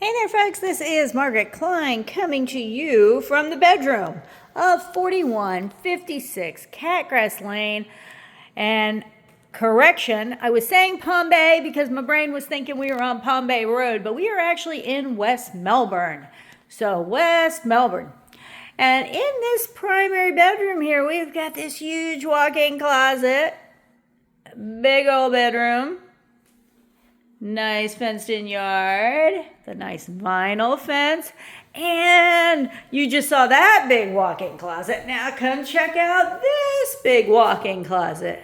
Hey there, folks. This is Margaret Klein coming to you from the bedroom of 4156 Catgrass Lane. And correction, I was saying Palm Bay because my brain was thinking we were on Palm Bay Road, but we are actually in West Melbourne. So West Melbourne. And in this primary bedroom here, we've got this huge walk-in closet, big old bedroom. Nice fenced-in yard, the nice vinyl fence, and you just saw that big walk-in closet. Now come check out this big walk-in closet.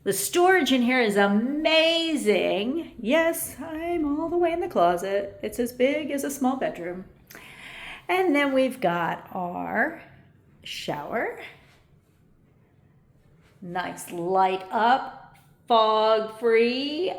The storage in here is amazing. Yes, I'm all the way in the closet. It's as big as a small bedroom. And then we've got our shower. Nice light up, fog-free.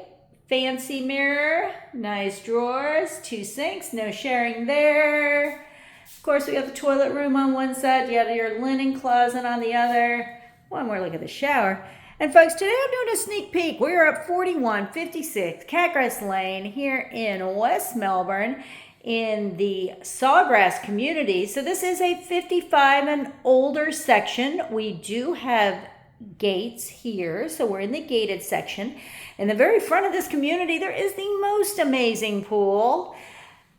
Fancy mirror, nice drawers, 2 sinks, no sharing there. Of course, we have the toilet room on one side, you have your linen closet on the other. One more look at the shower. And folks, today I'm doing a sneak peek. We're at 4156 Catgrass Lane here in West Melbourne in the Sawgrass community. So this is a 55 and older section. We do have gates here, so we're in the gated section. In the very front of this community, there is the most amazing pool.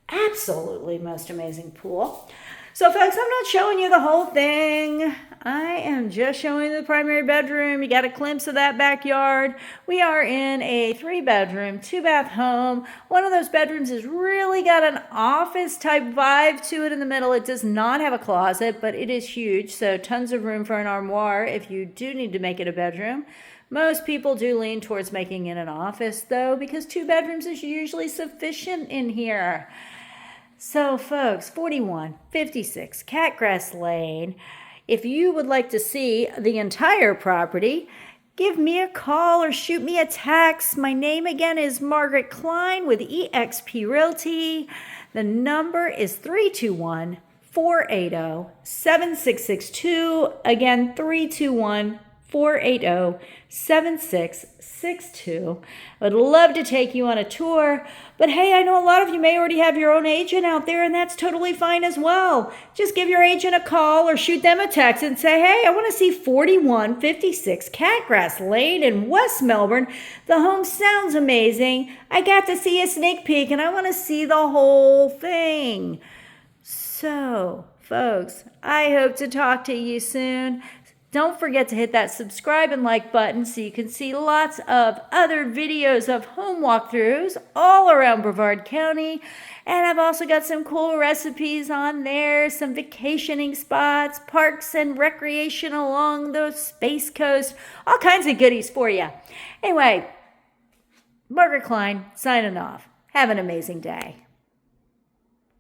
Absolutely most amazing pool. So folks, I'm not showing you the whole thing. I am just showing you the primary bedroom. You got a glimpse of that backyard. We are in a 3-bedroom, 2-bath home. One of those bedrooms has really got an office type vibe to it in the middle. It does not have a closet, but it is huge, so tons of room for an armoire if you do need to make it a bedroom. Most people do lean towards making it an office, though, because 2 bedrooms is usually sufficient in here. So, folks, 4156 Catgrass Lane. If you would like to see the entire property, give me a call or shoot me a text. My name again is Margaret Klein with eXp Realty. The number is 321-480-7662. Again, 321-480-7662. I'd love to take you on a tour, but hey, I know a lot of you may already have your own agent out there, and that's totally fine as well. Just give your agent a call or shoot them a text and say, hey, I want to see 4156 Catgrass Lane in West Melbourne. The home sounds amazing. I got to see a sneak peek, and I want to see the whole thing. So, folks, I hope to talk to you soon. Don't forget to hit that subscribe and like button so you can see lots of other videos of home walkthroughs all around Brevard County. And I've also got some cool recipes on there, some vacationing spots, parks and recreation along the Space Coast, all kinds of goodies for you. Anyway, Margaret Klein signing off. Have an amazing day.